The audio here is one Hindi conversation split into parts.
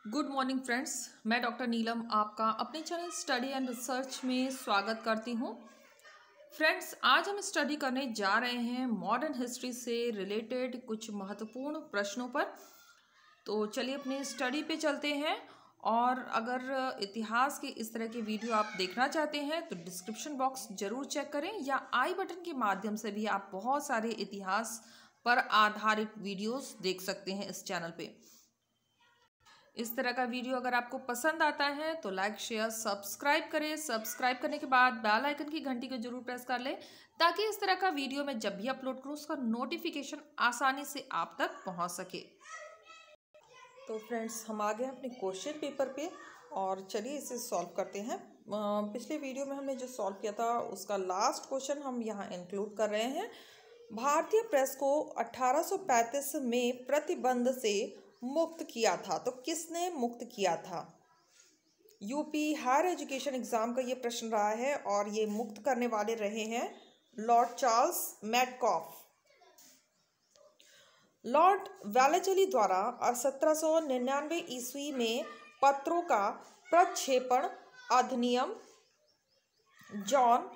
गुड मॉर्निंग फ्रेंड्स, मैं डॉक्टर नीलम आपका अपने चैनल स्टडी एंड रिसर्च में स्वागत करती हूँ। फ्रेंड्स, आज हम स्टडी करने जा रहे हैं मॉडर्न हिस्ट्री से रिलेटेड कुछ महत्वपूर्ण प्रश्नों पर। तो चलिए अपने स्टडी पे चलते हैं। और अगर इतिहास के इस तरह के वीडियो आप देखना चाहते हैं तो डिस्क्रिप्शन बॉक्स जरूर चेक करें, या आई बटन के माध्यम से भी आप बहुत सारे इतिहास पर आधारित वीडियोस देख सकते हैं इस चैनल पे। इस तरह का वीडियो अगर आपको पसंद आता है तो लाइक शेयर सब्सक्राइब करें। सब्सक्राइब करने के बाद बेल आइकन की घंटी को जरूर प्रेस कर लें, ताकि इस तरह का वीडियो मैं जब भी अपलोड करूं उसका नोटिफिकेशन आसानी से आप तक पहुंच सके। तो फ्रेंड्स, हम आ गए अपने क्वेश्चन पेपर पे और चलिए इसे सॉल्व करते हैं। पिछले वीडियो में हमने जो सॉल्व किया था उसका लास्ट क्वेश्चन हम यहाँ इंक्लूड कर रहे हैं। भारतीय प्रेस को 1835 में प्रतिबंध से मुक्त किया था, तो किसने मुक्त किया था? यूपी हायर एजुकेशन एग्जाम का ये प्रश्न रहा है और ये मुक्त करने वाले रहे हैं लॉर्ड चार्ल्स मैडकॉफ। लॉर्ड वेलेस्ली द्वारा 1799 ईस्वी में पत्रों का प्रक्षेपण अधिनियम, जॉन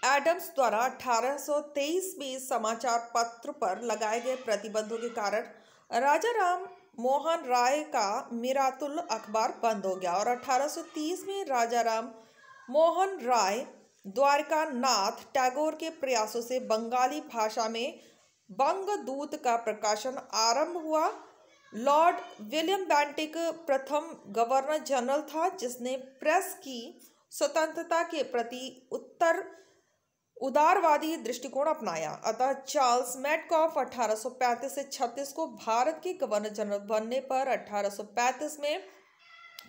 एडम्स द्वारा 1823 में समाचार पत्र पर लगाए गए प्रतिबंधों के कारण राजा राम मोहन राय का मिरातुल अखबार बंद हो गया और 1830 में राजा राम मोहन राय द्वारकानाथ टैगोर के प्रयासों से बंगाली भाषा में बंगदूत का प्रकाशन आरंभ हुआ। लॉर्ड विलियम बेंटिक प्रथम गवर्नर जनरल था जिसने प्रेस की स्वतंत्रता के प्रति उदारवादी दृष्टिकोण अपनाया। अतः चार्ल्स मैडकॉफ 1835 से 36 को भारत के गवर्नर जनरल बनने पर 1835 में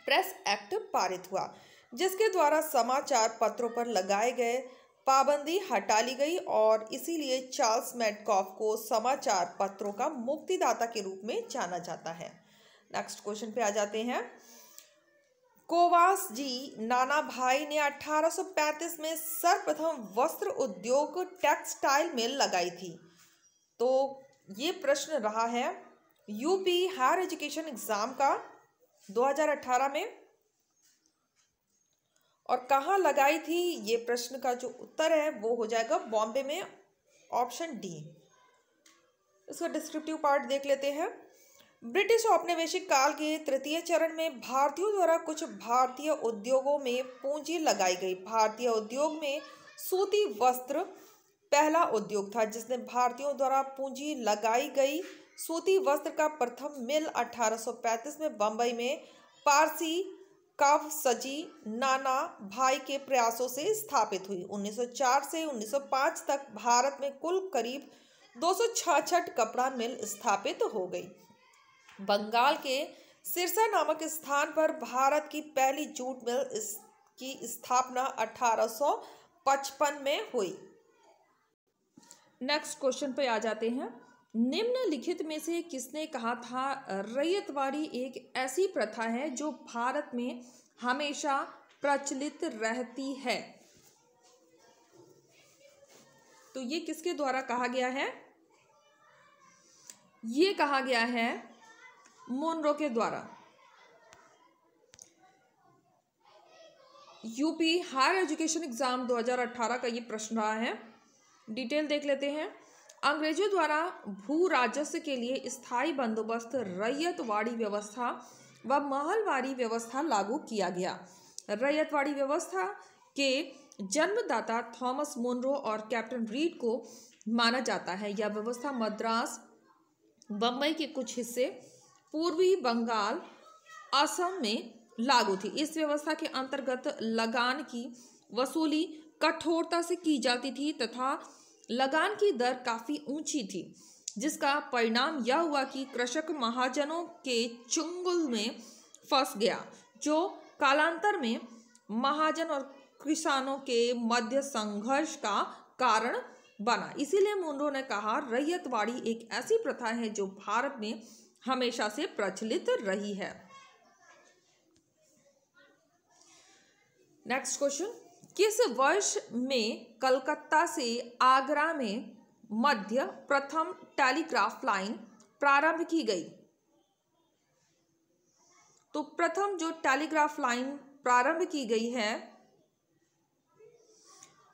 प्रेस एक्ट पारित हुआ, जिसके द्वारा समाचार पत्रों पर लगाए गए पाबंदी हटा ली गई और इसीलिए चार्ल्स मैडकॉफ को समाचार पत्रों का मुक्तिदाता के रूप में जाना जाता है। नेक्स्ट क्वेश्चन पे आ जाते हैं। कोवास जी नाना भाई ने 1835 में सर्वप्रथम वस्त्र उद्योग टेक्सटाइल मिल लगाई थी। तो ये प्रश्न रहा है यूपी हायर एजुकेशन एग्जाम का 2018 में, और कहाँ लगाई थी ये प्रश्न का जो उत्तर है वो हो जाएगा बॉम्बे में, ऑप्शन डी। इसका डिस्क्रिप्टिव पार्ट देख लेते हैं। ब्रिटिश औपनिवेशिक काल के तृतीय चरण में भारतीयों द्वारा कुछ भारतीय उद्योगों में पूंजी लगाई गई। भारतीय उद्योग में सूती वस्त्र पहला उद्योग था जिसने भारतीयों द्वारा पूंजी लगाई गई। सूती वस्त्र का प्रथम मिल 1835 में बंबई में पारसी कावसजी नाना भाई के प्रयासों से स्थापित हुई। 1904 से 1905 तक भारत में कुल करीब 266 कपड़ा मिल स्थापित हो गई। बंगाल के सिरसा नामक स्थान पर भारत की पहली जूट मिल की स्थापना 1855 में हुई। नेक्स्ट क्वेश्चन पे आ जाते हैं। निम्नलिखित में से किसने कहा था रैयतवाड़ी एक ऐसी प्रथा है जो भारत में हमेशा प्रचलित रहती है? तो ये किसके द्वारा कहा गया है? ये कहा गया है मुनरो के द्वारा। यूपी हायर एजुकेशन एग्जाम 2018 का ये प्रश्न रहा है। डिटेल देख लेते हैं। अंग्रेजों द्वारा भू राजस्व के लिए स्थायी बंदोबस्त, रैयतवाड़ी व्यवस्था व महलवाड़ी व्यवस्था लागू किया गया। रैयतवाड़ी व्यवस्था के जन्मदाता थॉमस मुनरो और कैप्टन रीड को माना जाता है। यह व्यवस्था मद्रास, बम्बई के कुछ हिस्से, पूर्वी बंगाल, असम में लागू थी। इस व्यवस्था के अंतर्गत लगान की वसूली कठोरता से की जाती थी तथा लगान की दर काफी ऊंची थी, जिसका परिणाम यह हुआ कि कृषक महाजनों के चुंगल में फंस गया, जो कालांतर में महाजन और किसानों के मध्य संघर्ष का कारण बना। इसीलिए मुनरो ने कहा रैयतवाड़ी एक ऐसी प्रथा है जो भारत में हमेशा से प्रचलित रही है। Next question. किस वर्ष में कलकत्ता से आगरा में मध्य प्रथम टेलीग्राफ लाइन प्रारंभ की गई? तो प्रथम जो टेलीग्राफ लाइन प्रारंभ की गई है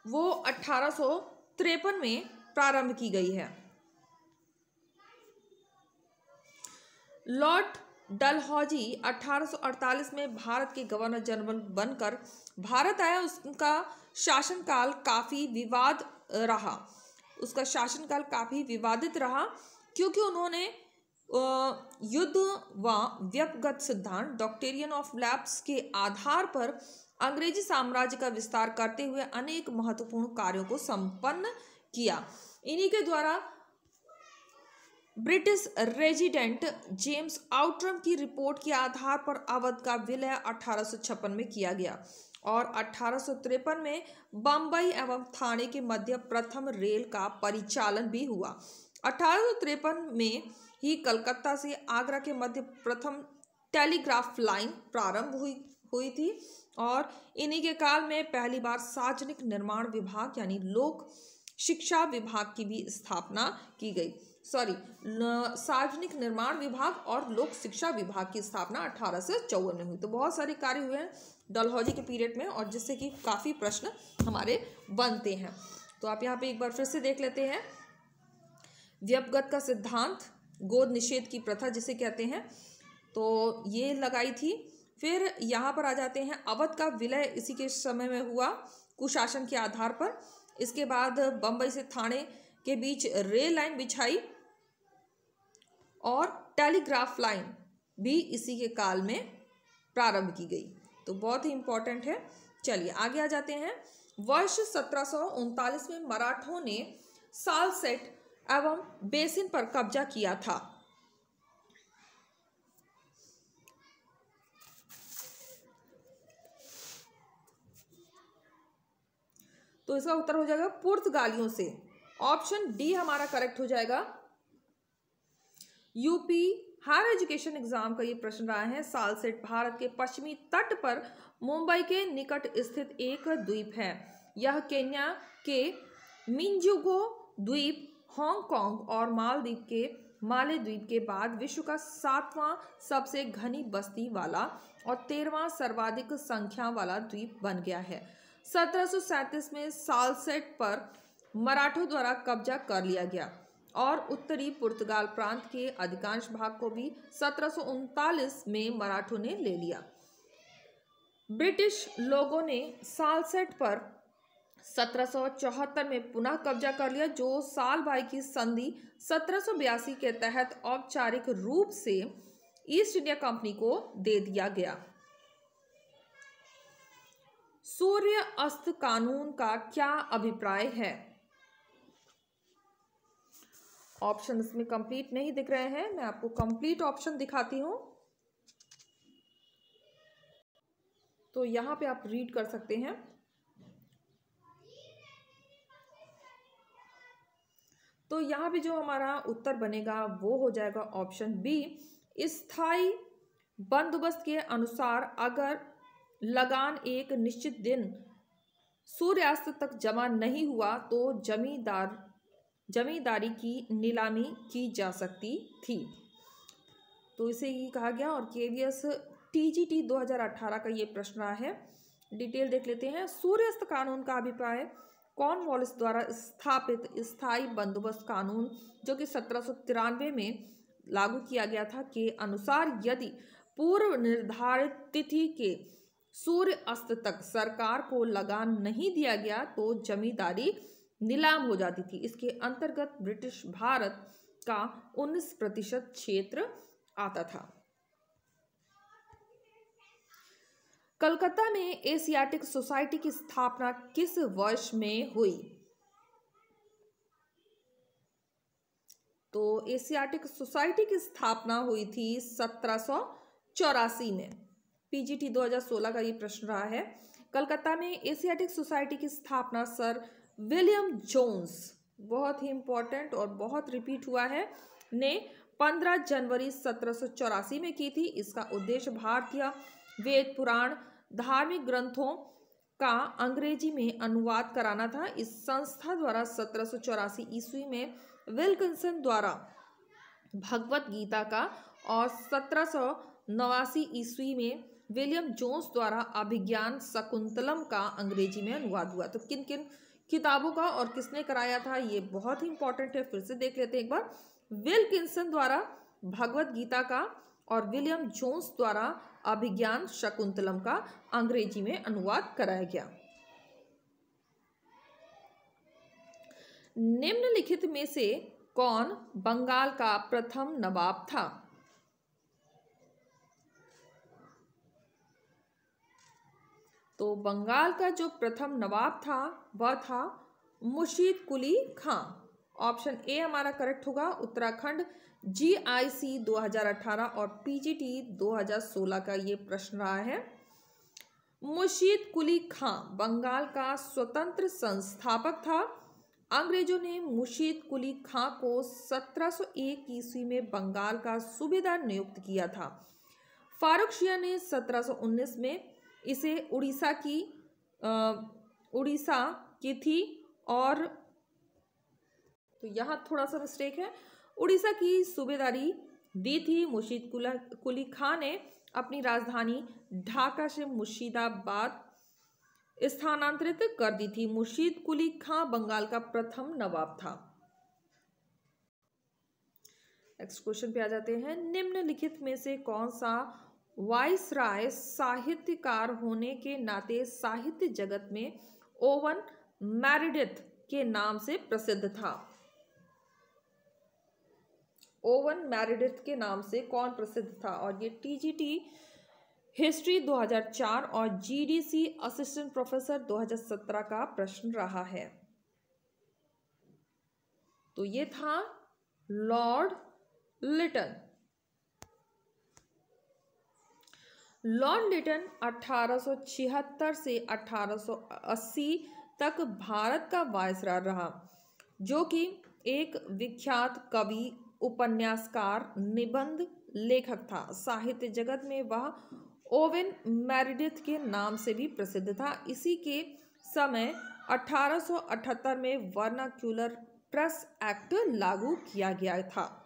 वो 1853 में प्रारंभ की गई है। लॉर्ड डलहौजी 1848 में भारत के गवर्नर जनरल बनकर भारत आया। उसका शासनकाल काफ़ी विवादित रहा क्योंकि उन्होंने युद्ध व व्यक्तिगत सिद्धांत डॉक्ट्रिन ऑफ लैप्स के आधार पर अंग्रेजी साम्राज्य का विस्तार करते हुए अनेक महत्वपूर्ण कार्यों को संपन्न किया। इन्हीं के द्वारा ब्रिटिश रेजिडेंट जेम्स आउटरम की रिपोर्ट के आधार पर अवध का विलय 1856 में किया गया और 1853 में बम्बई एवं थाने के मध्य प्रथम रेल का परिचालन भी हुआ। 1853 में ही कलकत्ता से आगरा के मध्य प्रथम टेलीग्राफ लाइन प्रारंभ हुई थी और इन्हीं के काल में पहली बार सार्वजनिक निर्माण विभाग यानी लोक शिक्षा विभाग की भी स्थापना की गई। सार्वजनिक निर्माण विभाग और लोक शिक्षा विभाग की स्थापना 1854 में हुई। तो बहुत सारे कार्य हुए हैं डलहौजी के पीरियड में और जिससे कि काफ़ी प्रश्न हमारे बनते हैं। तो आप यहाँ पे एक बार फिर से देख लेते हैं। व्यक्तिगत का सिद्धांत, गोद निषेध की प्रथा जिसे कहते हैं, तो ये लगाई थी। फिर यहाँ पर आ जाते हैं, अवध का विलय इसी के समय में हुआ कुशासन के आधार पर। इसके बाद बम्बई से थाने के बीच रेल लाइन बिछाई और टेलीग्राफ लाइन भी इसी के काल में प्रारंभ की गई। तो बहुत ही इंपॉर्टेंट है। चलिए आगे आ जाते हैं। वर्ष 1739 में मराठों ने सालसेट एवं बेसिन पर कब्जा किया था। तो इसका उत्तर हो जाएगा पुर्तगालियों से। ऑप्शन डी हमारा करेक्ट हो जाएगा। यूपी हायर एजुकेशन एग्जाम का ये प्रश्न रहा है। सालसेट भारत के पश्चिमी तट पर मुंबई के निकट स्थित एक द्वीप है। यह केन्या के मिंजुगो द्वीप, हांगकांग और माले द्वीप के बाद विश्व का 7वां सबसे घनी बस्ती वाला और 13वां सर्वाधिक संख्या वाला द्वीप बन गया है। 1737 में सालसेट पर मराठों द्वारा कब्जा कर लिया गया और उत्तरी पुर्तगाल प्रांत के अधिकांश भाग को भी 1739 में मराठों ने ले लिया। ब्रिटिश लोगों ने सालसेट पर 1774 में पुनः कब्जा कर लिया, जो सालबाई की संधि 1782 के तहत औपचारिक रूप से ईस्ट इंडिया कंपनी को दे दिया गया। सूर्य अस्त कानून का क्या अभिप्राय है? ऑप्शन इसमें कंप्लीट नहीं दिख रहे हैं, मैं आपको कंप्लीट ऑप्शन दिखाती हूं। तो यहां पे आप रीड कर सकते हैं। तो यहां पे जो हमारा उत्तर बनेगा वो हो जाएगा ऑप्शन बी। स्थायी बंदोबस्त के अनुसार अगर लगान एक निश्चित दिन सूर्यास्त तक जमा नहीं हुआ तो जमींदारी की नीलामी की जा सकती थी। तो इसे ही कहा गया। और केवीएस टीजीटी 2018 का ये प्रश्न रहा है। डिटेल देख लेते हैं। सूर्यास्त कानून का अभिप्राय कॉर्नवालिस द्वारा स्थापित स्थायी बंदोबस्त कानून जो कि 1793 में लागू किया गया था के अनुसार यदि पूर्व निर्धारित तिथि के सूर्य अस्त तक सरकार को लगान नहीं दिया गया तो जमींदारी नीलाम हो जाती थी। इसके अंतर्गत ब्रिटिश भारत का 19% क्षेत्र आता था। कलकत्ता में एशियाटिक सोसाइटी की स्थापना किस वर्ष में हुई? तो एशियाटिक सोसाइटी की स्थापना हुई थी 1784 में। पीजीटी 2016 का ये प्रश्न रहा है। कलकत्ता में एशियाटिक सोसाइटी की स्थापना सर विलियम जोन्स, बहुत ही इंपॉर्टेंट और बहुत रिपीट हुआ है, ने 15 जनवरी 1784 में की थी। इसका उद्देश्य भारतीय वेद पुराण धार्मिक ग्रंथों का अंग्रेजी में अनुवाद कराना था। इस संस्था द्वारा 1784 ईस्वी में विल्किंसन द्वारा भगवत गीता का और 1700 1989 ईस्वी में विलियम जोन्स द्वारा अभिज्ञान शकुंतलम का अंग्रेजी में अनुवाद हुआ। तो किन किन किताबों का और किसने कराया था, ये बहुत ही इंपॉर्टेंट है, फिर से देख लेते हैं एक बार। विल्किंसन द्वारा भगवत गीता का और विलियम जोन्स द्वारा अभिज्ञान शकुंतलम का अंग्रेजी में अनुवाद कराया गया। निम्नलिखित में से कौन बंगाल का प्रथम नवाब था? तो बंगाल का जो प्रथम नवाब था वह था मुर्शीद कुली खां। ऑप्शन ए हमारा करेक्ट होगा। उत्तराखंड GIC 2018 और PGT 2016 का ये प्रश्न रहा है। मुर्शीद कुली खां बंगाल का स्वतंत्र संस्थापक था। अंग्रेजों ने मुर्शीद कुली खां को 1701 ईस्वी में बंगाल का सूबेदार नियुक्त किया था। फारूक शिया ने 1719 में इसे उड़ीसा की थी, और तो यहाँ थोड़ा सा मिस्टेक है, उड़ीसा की सूबेदारी दी थी। मुर्शीद कुली खां ने अपनी राजधानी ढाका से मुर्शिदाबाद स्थानांतरित कर दी थी। मुर्शीद कुली खां बंगाल का प्रथम नवाब था। नेक्स्ट क्वेश्चन पे आ जाते हैं। निम्नलिखित में से कौन सा वाइसराय साहित्यकार होने के नाते साहित्य जगत में ओवन मेरिडिथ के नाम से प्रसिद्ध था? ओवन मेरिडिथ के नाम से कौन प्रसिद्ध था? और ये TGT हिस्ट्री 2004 और GDC असिस्टेंट प्रोफेसर 2017 का प्रश्न रहा है। तो ये था लॉर्ड लिटन। लॉर्ड लिटन 1876 से 1880 तक भारत का वायसराय रहा, जो कि एक विख्यात कवि, उपन्यासकार, निबंध लेखक था। साहित्य जगत में वह ओवन मेरिडिथ के नाम से भी प्रसिद्ध था। इसी के समय 1878 में वर्नाक्यूलर प्रेस एक्ट लागू किया गया था।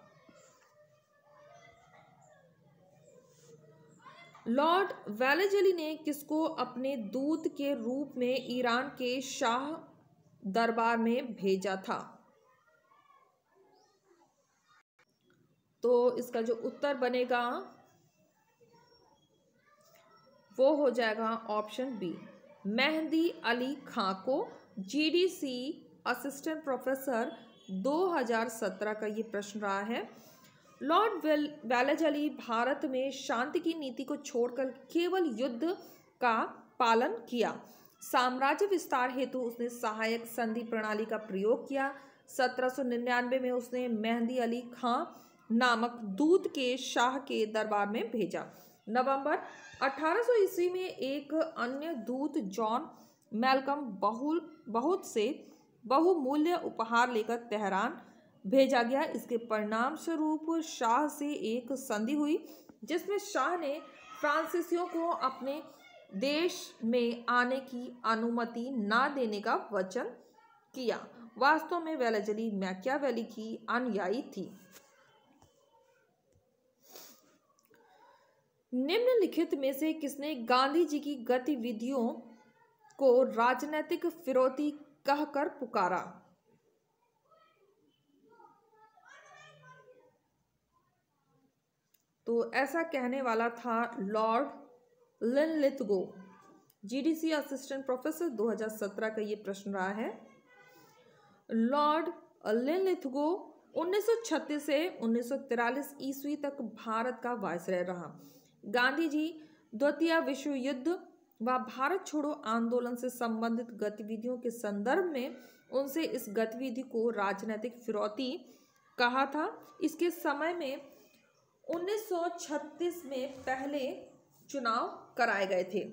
लॉर्ड वेलेजली ने किसको अपने दूत के रूप में ईरान के शाह दरबार में भेजा था? तो इसका जो उत्तर बनेगा वो हो जाएगा ऑप्शन बी, मेहंदी अली खां को। GDC असिस्टेंट प्रोफेसर 2017 का ये प्रश्न रहा है। लॉर्ड वेलेजली भारत में शांति की नीति को छोड़कर केवल युद्ध का पालन किया। साम्राज्य विस्तार हेतु उसने सहायक संधि प्रणाली का प्रयोग किया। 1799 में उसने मेहंदी अली खां नामक दूत के शाह के दरबार में भेजा। नवंबर 1800 ईस्वी में एक अन्य दूत जॉन मैल्कम बहुत से बहुमूल्य उपहार लेकर तेहरान भेजा गया। इसके परिणाम स्वरूप शाह से एक संधि हुई, जिसमें शाह ने फ्रांसीसियों को अपने देश में आने की अनुमति न देने का वचन किया। वास्तव में वेलेजली मैकियावेली की अनुयायी थी। निम्नलिखित में से किसने गांधी जी की गतिविधियों को राजनीतिक फिरौती कहकर पुकारा? तो ऐसा कहने वाला था Lord Linlithgow. GDC assistant professor 2017 का ये प्रश्न रहा है। लॉर्ड लिनलिथगो 1936 से 1943 ईस्वी तक भारत का वायसराय रहा। गांधी जी द्वितीय विश्व युद्ध व भारत छोड़ो आंदोलन से संबंधित गतिविधियों के संदर्भ में उनसे इस गतिविधि को राजनीतिक फिरौती कहा था। इसके समय में 1936 में पहले चुनाव कराए गए थे।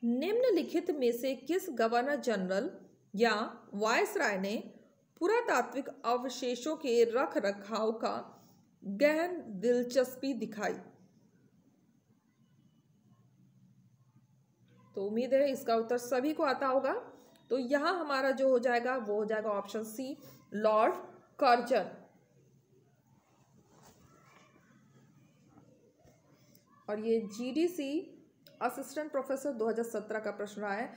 निम्नलिखित में से किस गवर्नर जनरल या वायसराय ने पुरातात्विक अवशेषों के रख रखाव का गहन दिलचस्पी दिखाई? तो उम्मीद है इसका उत्तर सभी को आता होगा। तो यहाँ हमारा जो हो जाएगा वो हो जाएगा ऑप्शन सी, लॉर्ड कर्जन। और ये जीडीसी असिस्टेंट प्रोफेसर 2017 का प्रश्न रहा है।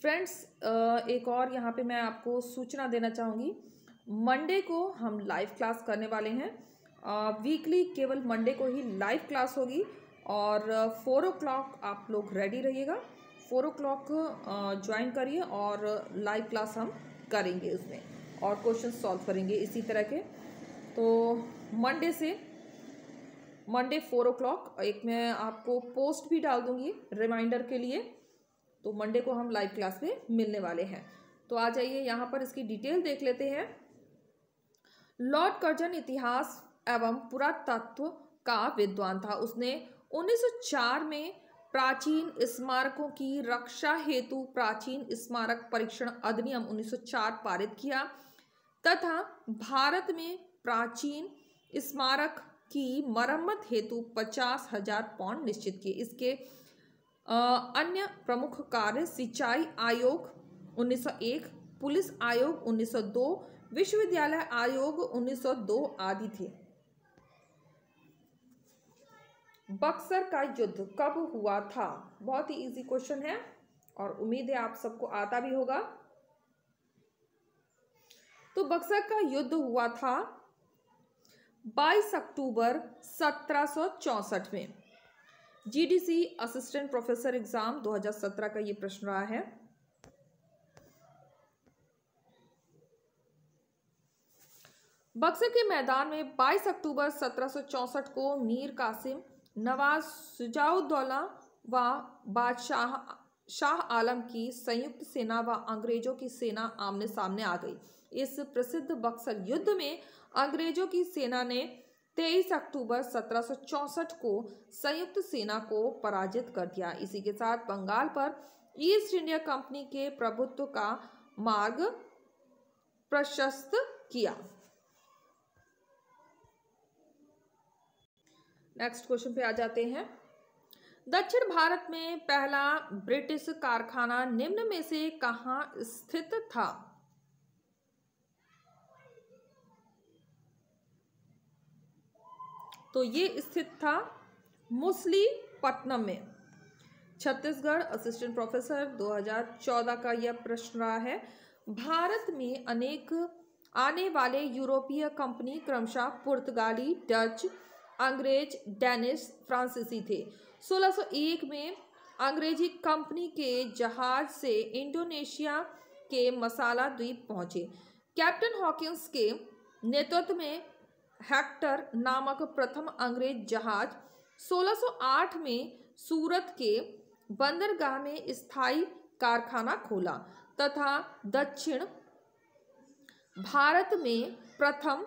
फ्रेंड्स, एक और यहाँ पे मैं आपको सूचना देना चाहूँगी, मंडे को हम लाइव क्लास करने वाले हैं। वीकली केवल मंडे को ही लाइव क्लास होगी और 4 o'clock आप लोग रेडी रहिएगा। 4 o'clock ज्वाइन करिए और लाइव क्लास हम करेंगे उसमें और क्वेश्चन सॉल्व करेंगे इसी तरह के। तो मंडे 4 o'clock एक मैं आपको पोस्ट भी डाल दूंगी रिमाइंडर के लिए। तो मंडे को हम लाइव क्लास में मिलने वाले हैं। तो आ जाइए, यहाँ पर इसकी डिटेल देख लेते हैं। लॉर्ड कर्जन इतिहास एवं पुरातत्व का विद्वान था। उसने 1904 में प्राचीन स्मारकों की रक्षा हेतु प्राचीन स्मारक परीक्षण अधिनियम 1904 पारित किया तथा भारत में प्राचीन स्मारक की मरम्मत हेतु 50,000 पाउंड निश्चित किए। इसके अन्य प्रमुख कार्य सिंचाई आयोग 1901, पुलिस आयोग 1902, विश्वविद्यालय आयोग 1902 आदि थे। बक्सर का युद्ध कब हुआ था? बहुत ही इजी क्वेश्चन है और उम्मीद है आप सबको आता भी होगा। तो बक्सर का युद्ध हुआ था 22 अक्टूबर 1764 में। जीडीसी असिस्टेंट प्रोफेसर एग्जाम 2017 का ये प्रश्न रहा है। बक्सर के मैदान में 22 अक्टूबर 1764 को मीर कासिम, नवाज शुजाउद्दौला व बादशाह शाह आलम की संयुक्त सेना व अंग्रेजों की सेना आमने सामने आ गई। इस प्रसिद्ध बक्सर युद्ध में अंग्रेजों की सेना ने 23 अक्टूबर 1764 को संयुक्त सेना को पराजित कर दिया। इसी के साथ बंगाल पर ईस्ट इंडिया कंपनी के प्रभुत्व का मार्ग प्रशस्त किया। नेक्स्ट क्वेश्चन पे आ जाते हैं। दक्षिण भारत में पहला ब्रिटिश कारखाना निम्न में से कहाँ स्थित था? तो ये स्थित था मुसलीपट्टनम में। छत्तीसगढ़ असिस्टेंट प्रोफेसर 2014 का यह प्रश्न रहा है। भारत में अनेक आने वाले यूरोपीय कंपनी क्रमशः पुर्तगाली, डच, अंग्रेज, डेनिश, फ्रांसीसी थे। 1601 में अंग्रेजी कंपनी के जहाज से इंडोनेशिया के मसाला द्वीप पहुंचे। कैप्टन हॉकिंस के नेतृत्व में हेक्टर नामक प्रथम अंग्रेज जहाज 1608 में सूरत के बंदरगाह में स्थायी कारखाना खोला तथा दक्षिण भारत में प्रथम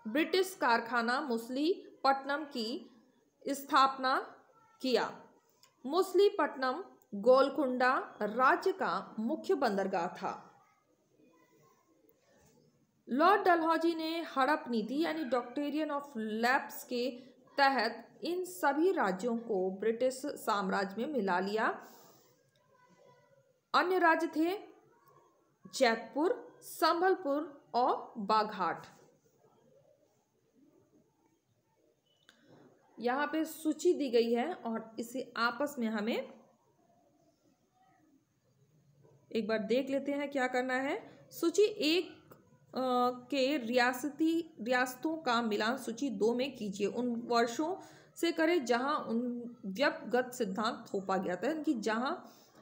ब्रिटिश कारखाना मुसलीपट्टनम की स्थापना किया। मुसलीपट्टनम गोलकुंडा राज्य का मुख्य बंदरगाह था। लॉर्ड डलहौजी ने हड़प नीति यानी डॉक्ट्रिन ऑफ लैप्स के तहत इन सभी राज्यों को ब्रिटिश साम्राज्य में मिला लिया। अन्य राज्य थे जैतपुर, संबलपुर और बाघाट। यहाँ पे सूची दी गई है और इसे आपस में हमें एक बार देख लेते हैं क्या करना है। सूची 1 के रियासतों का मिलान सूची 2 में कीजिए। उन वर्षों से करें जहां उन व्यपगत सिद्धांत थोपा गया था, यानी कि जहां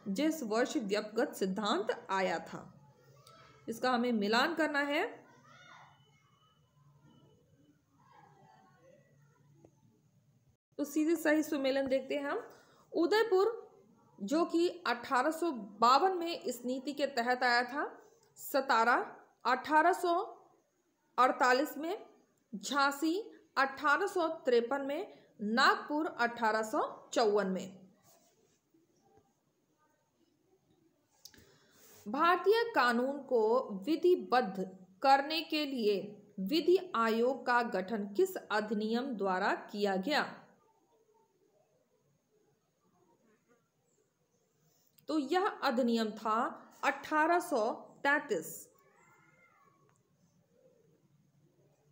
जिस वर्ष व्यपगत सिद्धांत आया था, इसका हमें मिलान करना है। तो सीधे सही सुमेलन देखते हैं हम। उदयपुर जो कि 1852 में इस नीति के तहत आया था, सतारा 1848 में, झांसी 1853 में, नागपुर 1854 में। भारतीय कानून को विधिबद्ध करने के लिए विधि आयोग का गठन किस अधिनियम द्वारा किया गया? तो यह अधिनियम था 1833।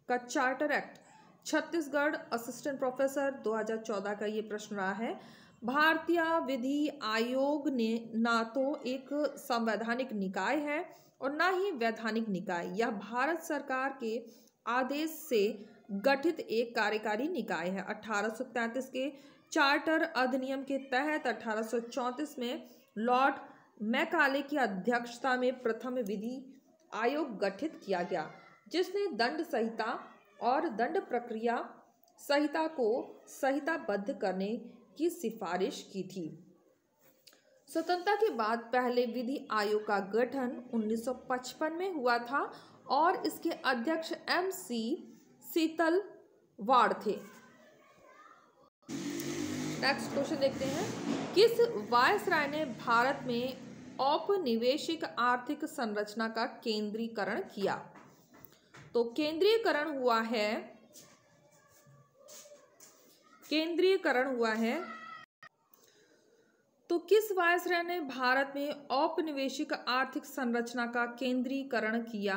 का charter act. Chhattisgarh assistant professor 2014 का ये प्रश्न रहा है। भारतीय विधि आयोग ने ना तो एक संवैधानिक निकाय है और ना ही वैधानिक निकाय, यह भारत सरकार के आदेश से गठित एक कार्यकारी निकाय है। 1833 के चार्टर अधिनियम के तहत 1834 में लॉर्ड मैकाले की अध्यक्षता में प्रथम विधि आयोग गठित किया गया, जिसने दंड संहिता और दंड प्रक्रिया संहिता को संहिताबद्ध करने की सिफारिश की थी। स्वतंत्रता के बाद पहले विधि आयोग का गठन 1955 में हुआ था और इसके अध्यक्ष MC सीतलवाड़ थे। नेक्स्ट क्वेश्चन देखते हैं। किस वायसराय ने भारत में औपनिवेशिक आर्थिक संरचना का केंद्रीकरण किया? तो केंद्रीकरण हुआ है तो किस वायसराय ने भारत में औपनिवेशिक आर्थिक संरचना का केंद्रीकरण किया?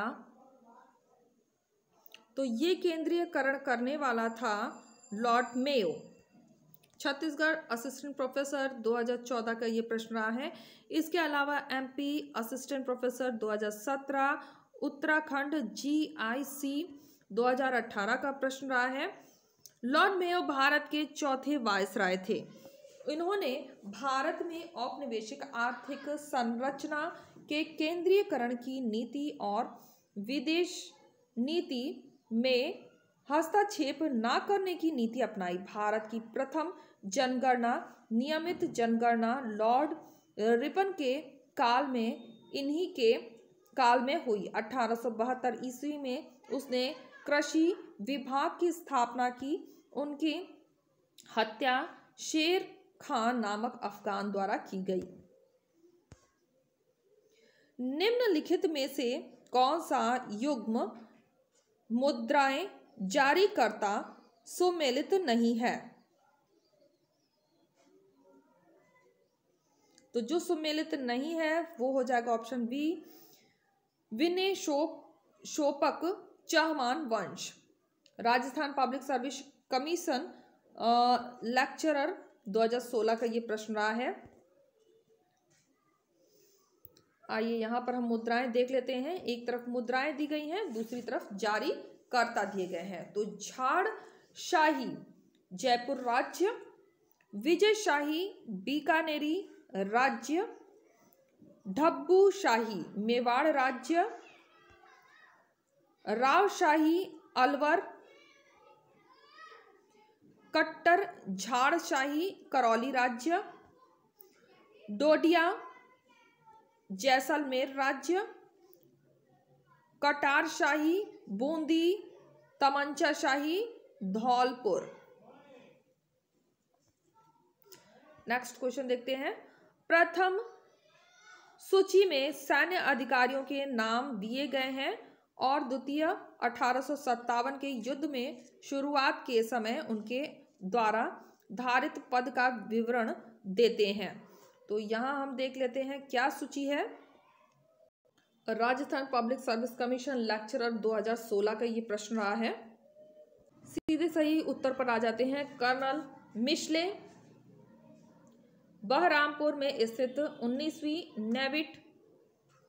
तो ये केंद्रीकरण करने वाला था Lord Mayo. Chhattisgarh assistant professor 2014 का ये प्रश्न रहा है। इसके अलावा MP assistant professor 2017, Uttarakhand GIC 2018 का प्रश्न रहा है। लॉर्ड मेयो भारत के चौथे वायसराय थे। इन्होंने भारत में औपनिवेशिक आर्थिक संरचना के केंद्रीकरण की नीति और विदेश नीति में हस्तक्षेप न करने की नीति अपनाई। भारत की प्रथम जनगणना, नियमित जनगणना लॉर्ड रिपन के काल में इन्हीं के काल में हुई। 1872 ईस्वी में उसने कृषि विभाग की स्थापना की। उनकी हत्या शेर खान नामक अफगान द्वारा की गई। निम्नलिखित में से कौन सा युग्म मुद्राएं जारीकर्ता सुमेलित नहीं है? तो जो सुमेलित नहीं है वो हो जाएगा ऑप्शन बी, विनय शोपक चहमान वंश। Rajasthan public service commission lecturer 2016 का ये प्रश्न रहा है। आइए यहाँ पर हम मुद्राएं देख लेते हैं। एक तरफ मुद्राएं दी गई हैं, दूसरी तरफ जारी कर्ता दिए गए हैं। तो झाड़ शाही जयपुर राज्य, विजय शाही बीकानेरी राज्य, ढब्बू शाही मेवाड़ राज्य, रावशाही अलवर, कट्टर झाड़ शाही करौली राज्य, डोडिया जैसलमेर राज्य, कटार शाही बूंदी, तमंचा शाही धौलपुर। नेक्स्ट क्वेश्चन देखते हैं। प्रथम सूची में सैन्य अधिकारियों के नाम दिए गए हैं और द्वितीय 1857 के युद्ध में शुरुआत के समय उनके द्वारा धारित पद का विवरण देते हैं। तो यहाँ हम देख लेते हैं क्या सूची है। Rajasthan public service commission lecturer 2016 का ये प्रश्न रहा है। सीधे सही उत्तर पर आ जाते हैं। कर्नल मिशले बहरामपुर में स्थित 19वीं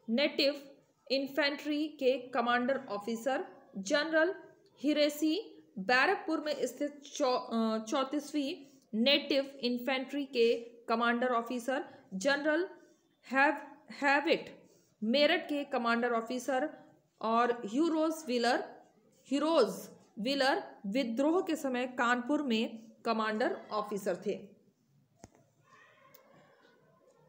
नेटिव इन्फेंट्री के कमांडर ऑफिसर। जनरल हिरेसी बैरकपुर में स्थित 34वीं नेटिव इन्फेंट्री के commander officer. General Hewitt Meerut के कमांडर ऑफिसर। और हीरोज व्हीलर विद्रोह के समय कानपुर में कमांडर ऑफिसर थे।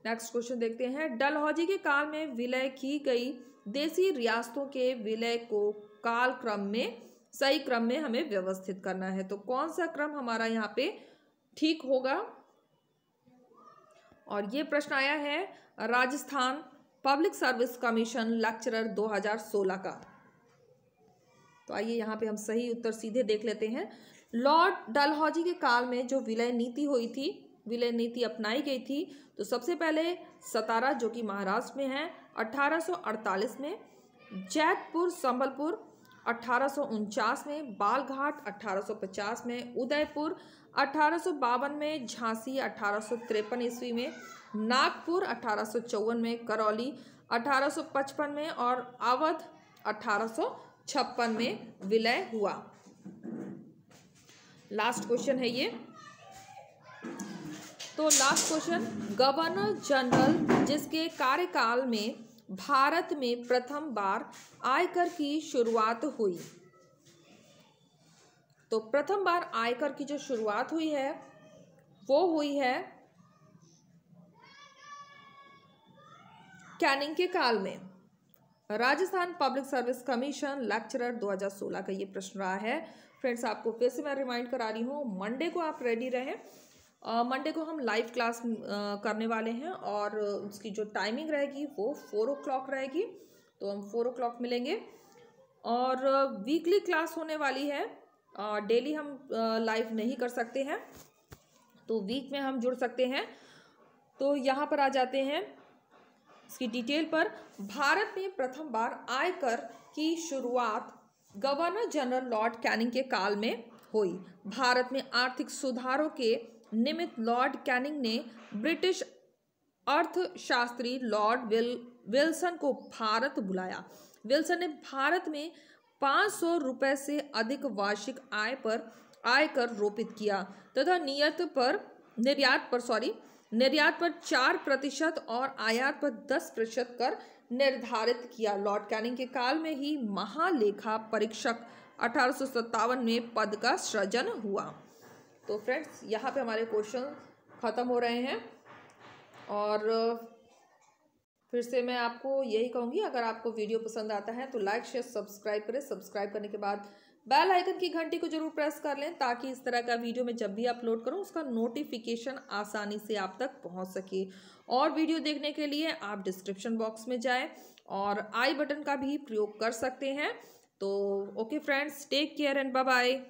नेक्स्ट क्वेश्चन देखते हैं। डलहौजी के काल में विलय की गई देसी रियासतों के विलय को काल क्रम में सही क्रम में हमें व्यवस्थित करना है। तो कौन सा क्रम हमारा यहाँ पे ठीक होगा? और ये प्रश्न आया है Rajasthan public service commission lecturer 2016 का। तो आइए यहाँ पे हम सही उत्तर सीधे देख लेते हैं। लॉर्ड डलहौजी के काल में जो विलय नीति हुई थी, विलय नीति अपनाई गई थी, तो सबसे पहले सतारा जो कि महाराष्ट्र में है 1848 में, जैतपुर संबलपुर 1849 में, बालघाट 1850 में, उदयपुर 1852 में, झांसी 1853 ईस्वी में, नागपुर 1854 में, करौली 1855 में और अवध 1856 में विलय हुआ। लास्ट क्वेश्चन है ये। तो लास्ट क्वेश्चन, गवर्नर जनरल जिसके कार्यकाल में भारत में प्रथम बार आयकर की शुरुआत हुई। तो प्रथम बार आयकर की जो शुरुआत हुई है वो हुई है कैनिंग के काल में। Rajasthan public service commission lecturer 2016 का ये प्रश्न रहा है। फ्रेंड्स, आपको फिर से मैं रिमाइंड करा रही हूँ, मंडे को आप रेडी रहें। मंडे को हम लाइव क्लास करने वाले हैं और उसकी जो टाइमिंग रहेगी वो 4 o'clock रहेगी। तो हम 4 o'clock मिलेंगे और वीकली क्लास होने वाली है। डेली हम लाइव नहीं कर सकते हैं, तो वीक में हम जुड़ सकते हैं। तो यहाँ पर आ जाते हैं इसकी डिटेल पर। भारत में प्रथम बार आयकर की शुरुआत गवर्नर जनरल लॉर्ड कैनिंग के काल में हुई। भारत में आर्थिक सुधारों के निमित्त लॉर्ड कैनिंग ने ब्रिटिश अर्थशास्त्री लॉर्ड विल्सन को भारत बुलाया। विल्सन ने भारत में 500 रुपए से अधिक वार्षिक आय पर आयकर रोपित किया तथा निर्यात पर 4% और आयात पर 10% कर निर्धारित किया। लॉर्ड कैनिंग के काल में ही महालेखा परीक्षक 1857 में पद का सृजन हुआ। तो फ्रेंड्स, यहाँ पे हमारे क्वेश्चन ख़त्म हो रहे हैं और फिर से मैं आपको यही कहूँगी, अगर आपको वीडियो पसंद आता है तो लाइक शेयर सब्सक्राइब करें। सब्सक्राइब करने के बाद बेल आइकन की घंटी को जरूर प्रेस कर लें ताकि इस तरह का वीडियो मैं जब भी अपलोड करूं उसका नोटिफिकेशन आसानी से आप तक पहुंच सके। और वीडियो देखने के लिए आप डिस्क्रिप्शन बॉक्स में जाएं और आई बटन का भी प्रयोग कर सकते हैं। तो okay friends, take care and bye bye.